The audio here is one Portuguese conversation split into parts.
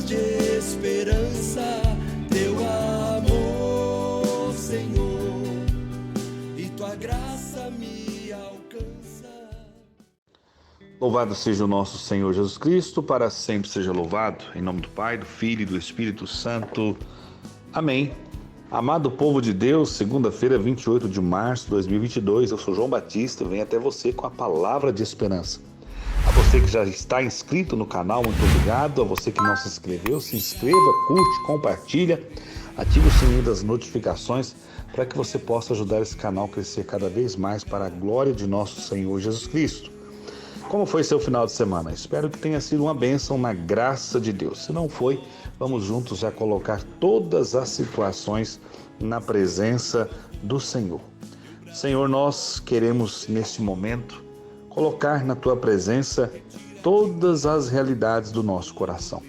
palavras de esperança, teu amor, Senhor, e tua graça me alcança. Louvado seja o nosso Senhor Jesus Cristo, para sempre seja louvado. Em nome do Pai, do Filho e do Espírito Santo. Amém. Amado povo de Deus, segunda-feira, 28 de março de 2022, eu sou João Batista e venho até você com a palavra de esperança. A você que já está inscrito no canal, muito obrigado. A você que não se inscreveu, se inscreva, curte, compartilha, ative o sininho das notificações para que você possa ajudar esse canal a crescer cada vez mais para a glória de nosso Senhor Jesus Cristo. Como foi seu final de semana? Espero que tenha sido uma bênção na graça de Deus. Se não foi, vamos juntos já colocar todas as situações na presença do Senhor. Senhor, nós queremos neste momento colocar na tua presença todas as realidades do nosso coração.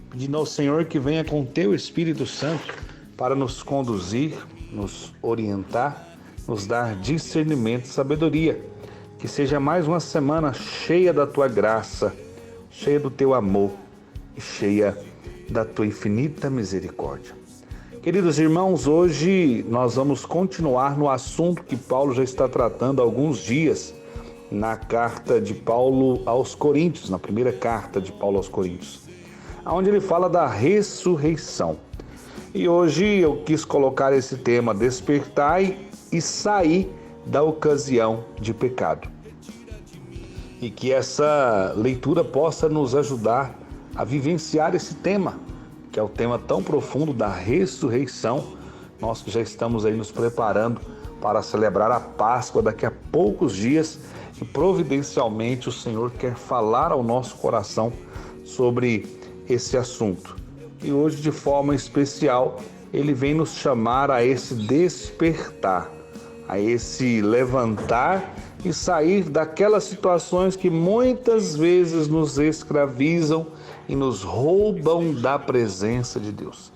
Pedindo ao Senhor que venha com teu Espírito Santo para nos conduzir, nos orientar, nos dar discernimento e sabedoria. Que seja mais uma semana cheia da tua graça, cheia do teu amor e cheia da tua infinita misericórdia. Queridos irmãos, hoje nós vamos continuar no assunto que Paulo já está tratando há alguns dias na carta de Paulo aos Coríntios, na primeira carta de Paulo aos Coríntios, onde ele fala da ressurreição. E hoje eu quis colocar esse tema: despertai e sair da ocasião de pecado. E que essa leitura possa nos ajudar a vivenciar esse tema, que é o tema tão profundo da ressurreição. Nós que já estamos aí nos preparando para celebrar a Páscoa daqui a poucos dias, e providencialmente o Senhor quer falar ao nosso coração sobre esse assunto. E hoje, de forma especial, ele vem nos chamar a esse despertar, a esse levantar e sair daquelas situações que muitas vezes nos escravizam e nos roubam da presença de Deus.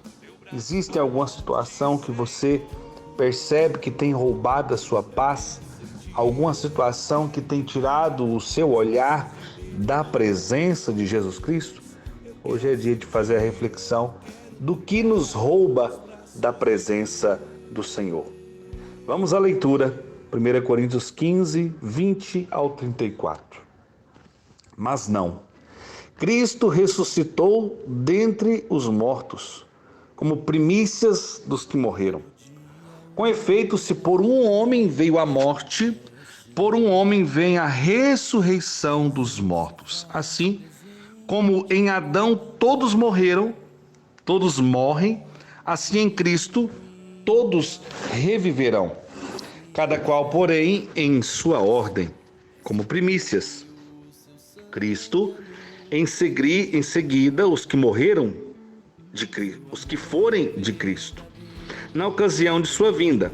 Existe alguma situação que você percebe que tem roubado a sua paz? Alguma situação que tem tirado o seu olhar da presença de Jesus Cristo? Hoje é dia de fazer a reflexão do que nos rouba da presença do Senhor. Vamos à leitura, 1 Coríntios 15, 20 ao 34. Mas não, Cristo ressuscitou dentre os mortos, como primícias dos que morreram. Com efeito, se por um homem veio a morte, por um homem vem a ressurreição dos mortos. Assim, como em Adão todos morreram, todos morrem, assim em Cristo todos reviverão, cada qual, porém, em sua ordem, como primícias. Cristo, em seguida, os que morreram de Cristo, os que forem de Cristo, na ocasião de sua vinda.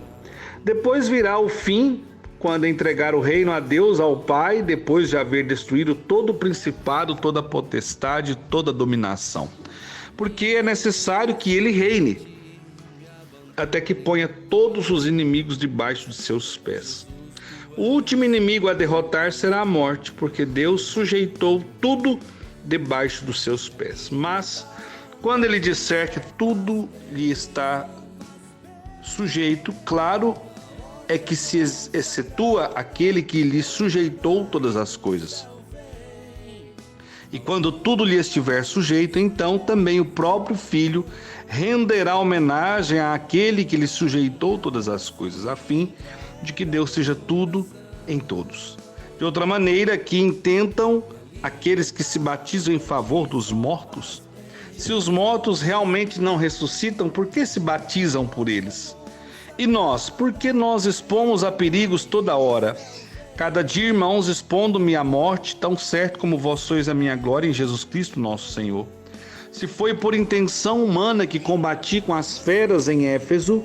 Depois virá o fim, quando entregar o reino a Deus, ao Pai, depois de haver destruído todo o principado, toda a potestade, toda a dominação. Porque é necessário que ele reine, até que ponha todos os inimigos debaixo de seus pés. O último inimigo a derrotar será a morte, porque Deus sujeitou tudo debaixo dos seus pés. Mas, quando ele disser que tudo lhe está sujeito, claro é que se excetua aquele que lhe sujeitou todas as coisas. E quando tudo lhe estiver sujeito, então também o próprio Filho renderá homenagem àquele que lhe sujeitou todas as coisas, a fim de que Deus seja tudo em todos. De outra maneira, que intentam aqueles que se batizam em favor dos mortos? Se os mortos realmente não ressuscitam, por que se batizam por eles? E nós, por que nós expomos a perigos toda hora? Cada dia, irmãos, expondo-me à morte, tão certo como vós sois a minha glória em Jesus Cristo nosso Senhor. Se foi por intenção humana que combati com as feras em Éfeso,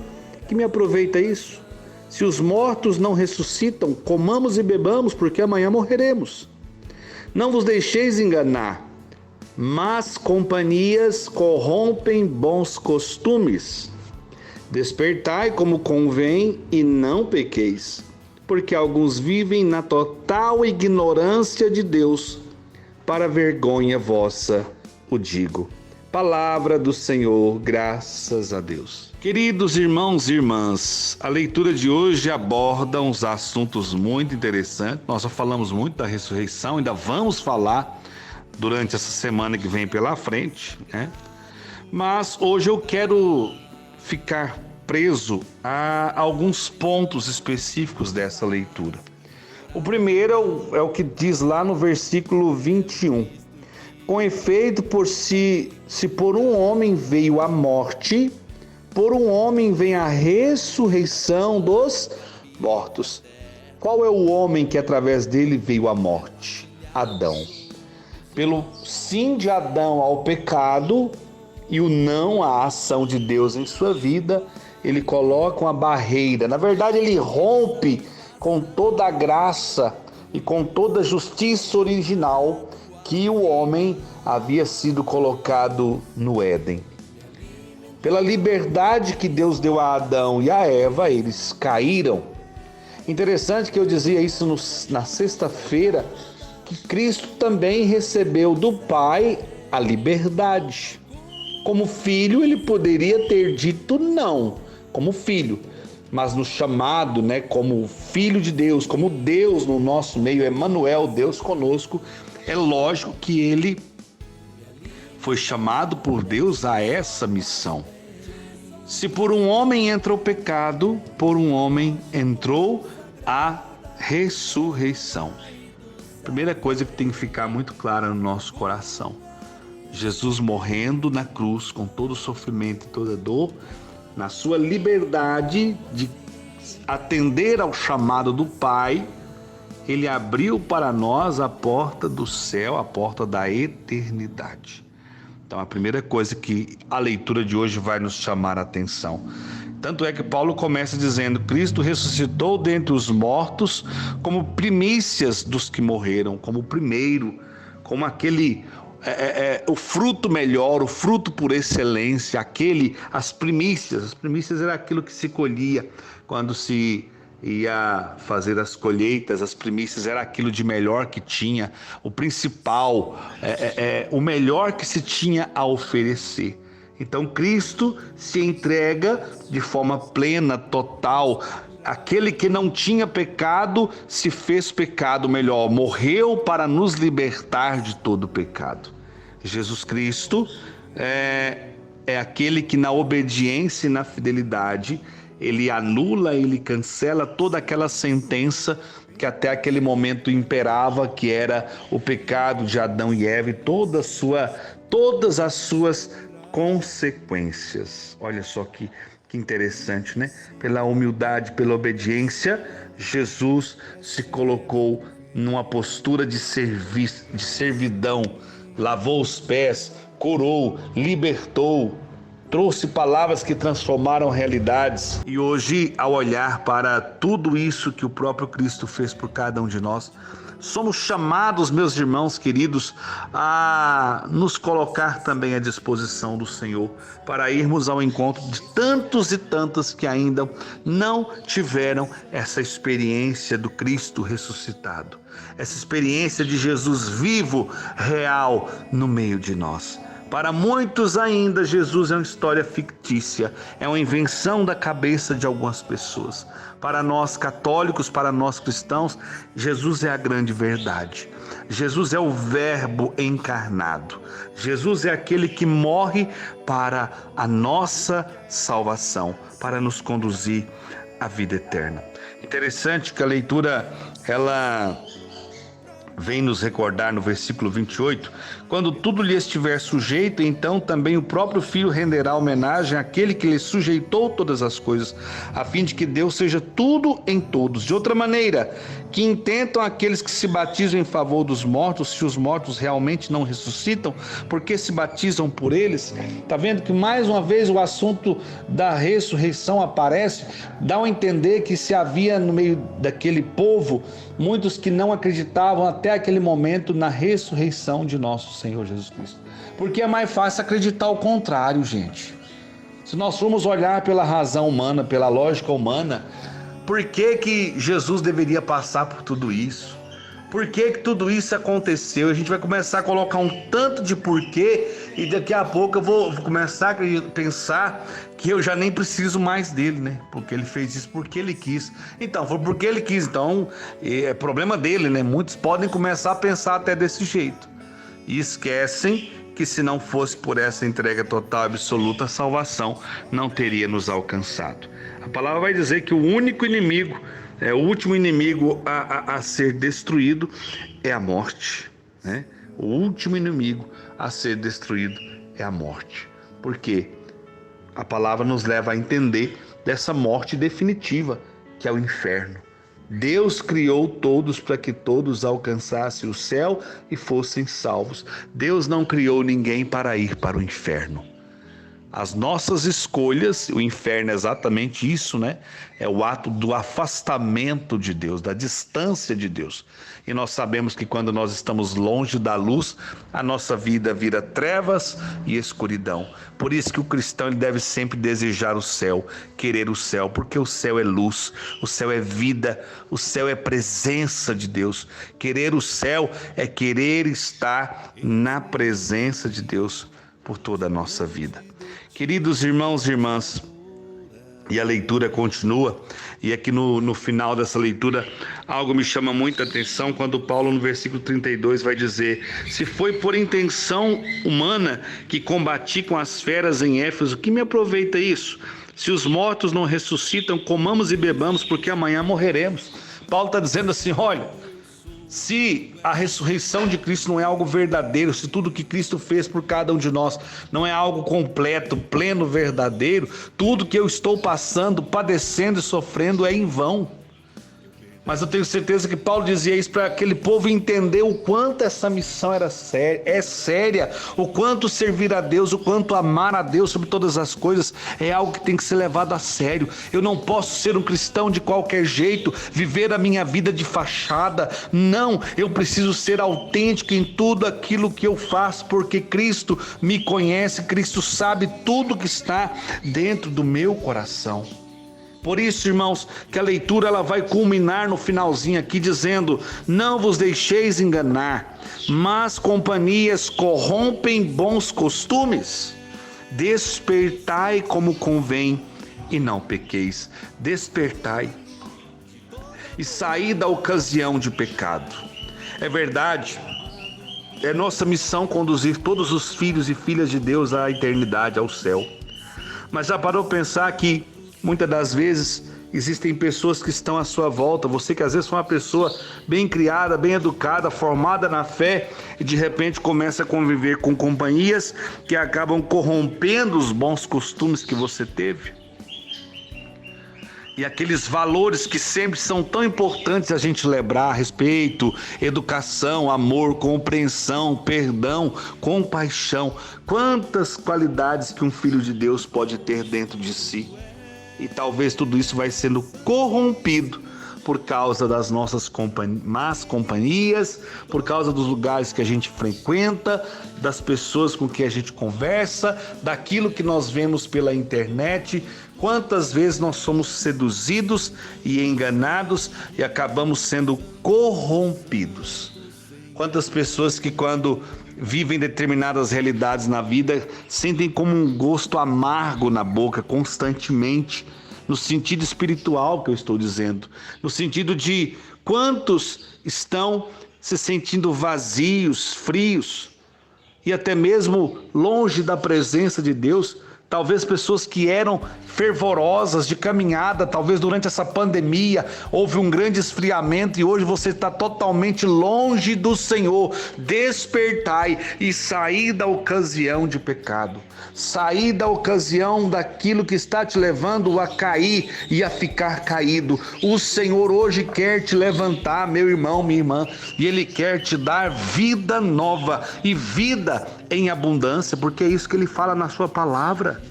que me aproveita isso? Se os mortos não ressuscitam, comamos e bebamos, porque amanhã morreremos. Não vos deixeis enganar, más companhias corrompem bons costumes. Despertai como convém e não pequeis, porque alguns vivem na total ignorância de Deus, para vergonha vossa o digo. Palavra do Senhor, graças a Deus. Queridos irmãos e irmãs, a leitura de hoje aborda uns assuntos muito interessantes. Nós já falamos muito da ressurreição, ainda vamos falar durante essa semana que vem pela frente, né? Mas hoje eu quero ficar preso a alguns pontos específicos dessa leitura. O primeiro é o que diz lá no versículo 21. Com efeito, se por um homem veio a morte, por um homem vem a ressurreição dos mortos. Qual é o homem que através dele veio a morte? Adão. Pelo sim de Adão ao pecado e o não à ação de Deus em sua vida, ele coloca uma barreira. Na verdade, ele rompe com toda a graça e com toda a justiça original que o homem havia sido colocado no Éden. Pela liberdade que Deus deu a Adão e a Eva, eles caíram. Interessante que eu dizia isso na sexta-feira, que Cristo também recebeu do Pai a liberdade. Como filho, ele poderia ter dito não, como filho. Mas no chamado, como filho de Deus, como Deus no nosso meio, Emanuel, Deus conosco, é lógico que ele foi chamado por Deus a essa missão. Se por um homem entra o pecado, por um homem entrou a ressurreição. Primeira coisa que tem que ficar muito clara no nosso coração: Jesus morrendo na cruz com todo o sofrimento e toda a dor, na sua liberdade de atender ao chamado do Pai, ele abriu para nós a porta do céu, a porta da eternidade. Então, a primeira coisa que a leitura de hoje vai nos chamar a atenção. Tanto é que Paulo começa dizendo: Cristo ressuscitou dentre os mortos como primícias dos que morreram, como o primeiro, como aquele... o fruto melhor, o fruto por excelência, as primícias era aquilo que se colhia quando se ia fazer as colheitas. As primícias era aquilo de melhor que tinha, o principal, o melhor que se tinha a oferecer. Então Cristo se entrega de forma plena, total. Aquele que não tinha pecado se fez pecado, melhor, morreu para nos libertar de todo pecado. Jesus Cristo é aquele que na obediência e na fidelidade, ele anula, ele cancela toda aquela sentença que até aquele momento imperava, que era o pecado de Adão e Eva e todas as suas consequências. Olha só que interessante, né? Pela humildade, pela obediência, Jesus se colocou numa postura de servidão, lavou os pés, curou, libertou, trouxe palavras que transformaram realidades. E hoje, ao olhar para tudo isso que o próprio Cristo fez por cada um de nós, somos chamados, meus irmãos queridos, a nos colocar também à disposição do Senhor para irmos ao encontro de tantos e tantas que ainda não tiveram essa experiência do Cristo ressuscitado, essa experiência de Jesus vivo, real no meio de nós. Para muitos ainda, Jesus é uma história fictícia, é uma invenção da cabeça de algumas pessoas. Para nós católicos, para nós cristãos, Jesus é a grande verdade. Jesus é o Verbo encarnado. Jesus é aquele que morre para a nossa salvação, para nos conduzir à vida eterna. Interessante que a leitura, ela vem nos recordar no versículo 28, quando tudo lhe estiver sujeito, então também o próprio Filho renderá homenagem àquele que lhe sujeitou todas as coisas, a fim de que Deus seja tudo em todos. De outra maneira, que intentam aqueles que se batizam em favor dos mortos, se os mortos realmente não ressuscitam, porque se batizam por eles? Está vendo que mais uma vez o assunto da ressurreição aparece? Dá a entender que se havia no meio daquele povo muitos que não acreditavam até aquele momento na ressurreição de nosso Senhor Jesus Cristo. Porque é mais fácil acreditar o contrário, gente. Se nós formos olhar pela razão humana, pela lógica humana, por que Jesus deveria passar por tudo isso? Por que tudo isso aconteceu? A gente vai começar a colocar um tanto de porquê e daqui a pouco eu vou começar a pensar que eu já nem preciso mais dele, né? Porque ele fez isso porque ele quis. Então, foi porque ele quis. Então, é problema dele, né? Muitos podem começar a pensar até desse jeito. E esquecem que se não fosse por essa entrega total e absoluta, a salvação não teria nos alcançado. A palavra vai dizer que o único inimigo, o último inimigo a ser destruído é a morte, né? O último inimigo a ser destruído é a morte. Por quê? A palavra nos leva a entender dessa morte definitiva, que é o inferno. Deus criou todos para que todos alcançassem o céu e fossem salvos. Deus não criou ninguém para ir para o inferno. As nossas escolhas, o inferno é exatamente isso, né? É o ato do afastamento de Deus, da distância de Deus. E nós sabemos que quando nós estamos longe da luz, a nossa vida vira trevas e escuridão. Por isso que o cristão ele deve sempre desejar o céu, querer o céu, porque o céu é luz, o céu é vida, o céu é presença de Deus. Querer o céu é querer estar na presença de Deus por toda a nossa vida. Queridos irmãos e irmãs, e a leitura continua, e aqui no final dessa leitura, algo me chama muita atenção, quando Paulo no versículo 32 vai dizer: se foi por intenção humana que combati com as feras em Éfeso, que me aproveita isso? Se os mortos não ressuscitam, comamos e bebamos, porque amanhã morreremos. Paulo está dizendo assim, olha, se a ressurreição de Cristo não é algo verdadeiro, se tudo que Cristo fez por cada um de nós não é algo completo, pleno, verdadeiro, tudo que eu estou passando, padecendo e sofrendo é em vão. Mas eu tenho certeza que Paulo dizia isso para aquele povo entender o quanto essa missão é séria, o quanto servir a Deus, o quanto amar a Deus sobre todas as coisas é algo que tem que ser levado a sério. Eu não posso ser um cristão de qualquer jeito, viver a minha vida de fachada. Não, eu preciso ser autêntico em tudo aquilo que eu faço, porque Cristo me conhece, Cristo sabe tudo que está dentro do meu coração. Por isso, irmãos, que a leitura ela vai culminar no finalzinho aqui dizendo: não vos deixeis enganar, más companhias corrompem bons costumes. Despertai como convém e não pequeis. Despertai e saí da ocasião de pecado. É verdade, é nossa missão conduzir todos os filhos e filhas de Deus à eternidade, ao céu. Mas já parou para pensar que muitas das vezes existem pessoas que estão à sua volta, você que às vezes foi uma pessoa bem criada, bem educada, formada na fé e de repente começa a conviver com companhias que acabam corrompendo os bons costumes que você teve. E aqueles valores que sempre são tão importantes a gente lembrar: respeito, educação, amor, compreensão, perdão, compaixão. Quantas qualidades que um filho de Deus pode ter dentro de si. E talvez tudo isso vai sendo corrompido por causa das nossas más companhias, por causa dos lugares que a gente frequenta, das pessoas com que a gente conversa, daquilo que nós vemos pela internet. Quantas vezes nós somos seduzidos e enganados e acabamos sendo corrompidos. Quantas pessoas que quando vivem determinadas realidades na vida sentem como um gosto amargo na boca constantemente, no sentido espiritual que eu estou dizendo, no sentido de quantos estão se sentindo vazios, frios e até mesmo longe da presença de Deus. Talvez pessoas que eram fervorosas de caminhada, talvez durante essa pandemia houve um grande esfriamento e hoje você está totalmente longe do Senhor. Despertai e saí da ocasião de pecado, saí da ocasião daquilo que está te levando a cair e a ficar caído. O Senhor hoje quer te levantar, meu irmão, minha irmã, e Ele quer te dar vida nova e vida em abundância, porque é isso que Ele fala na sua palavra.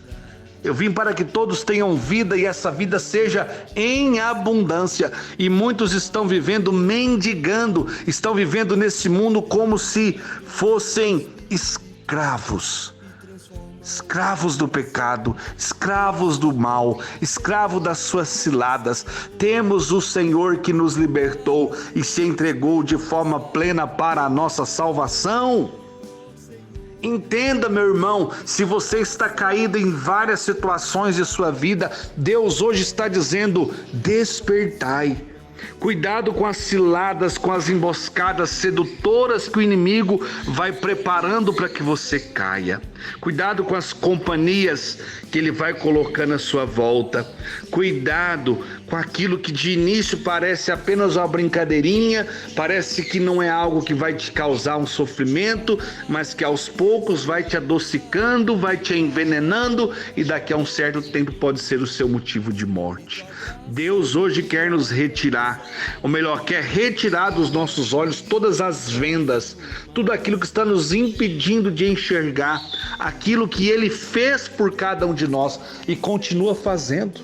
Eu vim para que todos tenham vida e essa vida seja em abundância. E muitos estão vivendo mendigando, estão vivendo nesse mundo como se fossem escravos. escravos do pecado, escravos do mal, escravo das suas ciladas. Temos o Senhor que nos libertou e se entregou de forma plena para a nossa salvação. Entenda, meu irmão, se você está caído em várias situações de sua vida, Deus hoje está dizendo: despertai. Cuidado com as ciladas, com as emboscadas sedutoras que o inimigo vai preparando para que você caia. Cuidado com as companhias que ele vai colocando à sua volta. Cuidado com aquilo que de início parece apenas uma brincadeirinha, parece que não é algo que vai te causar um sofrimento, mas que aos poucos vai te adocicando, vai te envenenando e daqui a um certo tempo pode ser o seu motivo de morte. Deus hoje quer nos retirar, ou melhor, quer retirar dos nossos olhos todas as vendas, tudo aquilo que está nos impedindo de enxergar aquilo que Ele fez por cada um de nós e continua fazendo.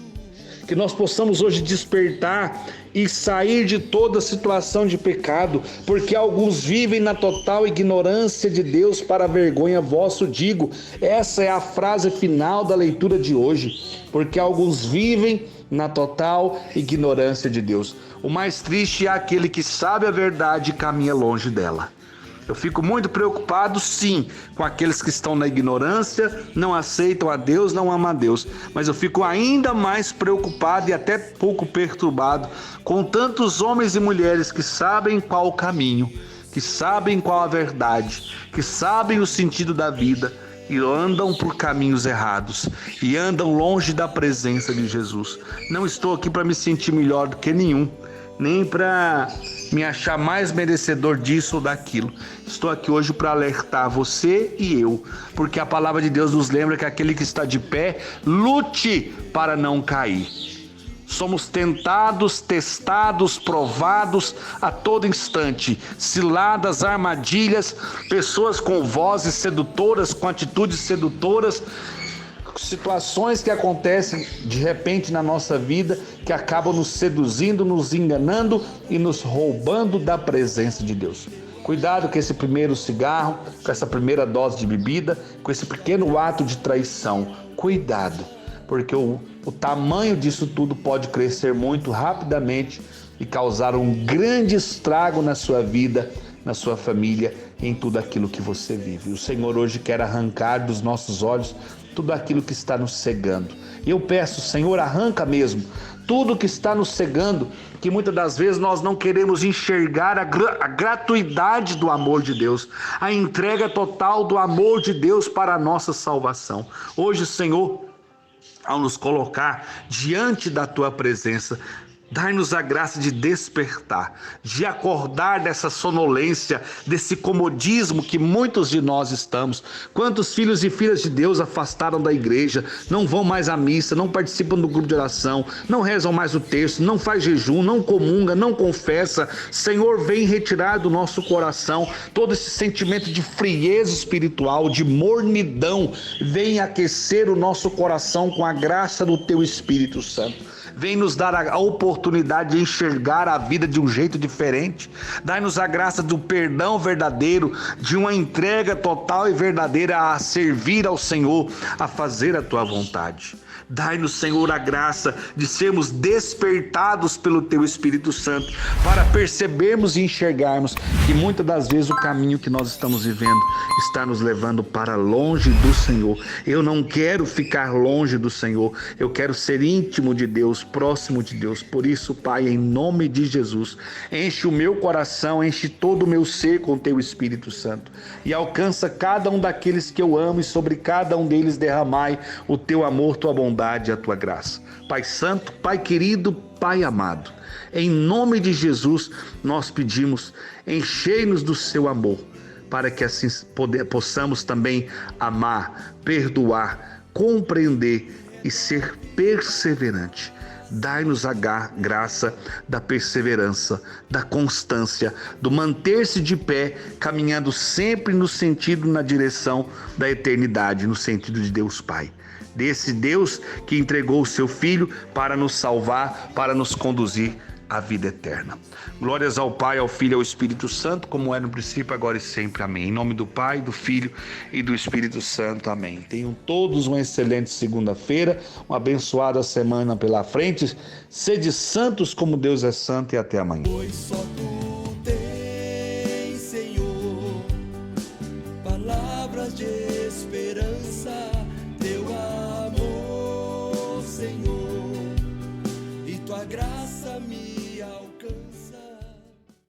Que nós possamos hoje despertar e sair de toda situação de pecado, porque alguns vivem na total ignorância de Deus, para a vergonha vosso digo. Essa é a frase final da leitura de hoje, porque alguns vivem na total ignorância de Deus. O mais triste é aquele que sabe a verdade e caminha longe dela. Eu fico muito preocupado, sim, com aqueles que estão na ignorância, não aceitam a Deus, não amam a Deus. Mas eu fico ainda mais preocupado e até pouco perturbado com tantos homens e mulheres que sabem qual o caminho, que sabem qual a verdade, que sabem o sentido da vida e andam por caminhos errados e andam longe da presença de Jesus. Não estou aqui para me sentir melhor do que nenhum, nem para me achar mais merecedor disso ou daquilo. Estou aqui hoje para alertar você e eu, porque a palavra de Deus nos lembra que aquele que está de pé, lute para não cair. Somos tentados, testados, provados a todo instante. Ciladas, armadilhas, pessoas com vozes sedutoras, com atitudes sedutoras, situações que acontecem de repente na nossa vida, que acabam nos seduzindo, nos enganando e nos roubando da presença de Deus. Cuidado com esse primeiro cigarro, com essa primeira dose de bebida, com esse pequeno ato de traição. Cuidado, porque o tamanho disso tudo pode crescer muito rapidamente e causar um grande estrago na sua vida, na sua família, em tudo aquilo que você vive. O Senhor hoje quer arrancar dos nossos olhos tudo aquilo que está nos cegando. E eu peço, Senhor, arranca mesmo tudo que está nos cegando, que muitas das vezes nós não queremos enxergar a gratuidade do amor de Deus, a entrega total do amor de Deus para a nossa salvação. Hoje, Senhor, ao nos colocar diante da Tua presença, dai-nos a graça de despertar, de acordar dessa sonolência, desse comodismo que muitos de nós estamos. Quantos filhos e filhas de Deus afastaram da igreja, não vão mais à missa, não participam do grupo de oração, não rezam mais o terço, não faz jejum, não comunga, não confessa. Senhor, vem retirar do nosso coração todo esse sentimento de frieza espiritual, de mornidão. Vem aquecer o nosso coração com a graça do Teu Espírito Santo. Vem nos dar a oportunidade de enxergar a vida de um jeito diferente. Dai-nos a graça do perdão verdadeiro, de uma entrega total e verdadeira a servir ao Senhor, a fazer a Tua vontade. Dai-nos, Senhor, a graça de sermos despertados pelo Teu Espírito Santo, para percebermos e enxergarmos que muitas das vezes o caminho que nós estamos vivendo está nos levando para longe do Senhor. Eu não quero ficar longe do Senhor, eu quero ser íntimo de Deus, próximo de Deus. Por isso, Pai, em nome de Jesus, enche o meu coração, enche todo o meu ser com o Teu Espírito Santo e alcança cada um daqueles que eu amo, e sobre cada um deles derramai o Teu amor, Tua bondade e a Tua graça. Pai Santo, Pai querido, Pai amado, em nome de Jesus nós pedimos, enchei-nos do Seu amor, para que assim possamos também amar, perdoar, compreender e ser perseverante. Dai-nos a graça da perseverança, da constância, do manter-se de pé, caminhando sempre no sentido, na direção da eternidade, no sentido de Deus Pai. Desse Deus que entregou o Seu Filho para nos salvar, para nos conduzir a vida eterna. Glórias ao Pai, ao Filho e ao Espírito Santo, como é no princípio, agora e sempre. Amém. Em nome do Pai, do Filho e do Espírito Santo. Amém. Tenham todos uma excelente segunda-feira, uma abençoada semana pela frente. Sede santos como Deus é santo, e até amanhã. Pois só tu tens, Senhor, palavras de esperança, teu amor, Senhor, e tua graça me alcança.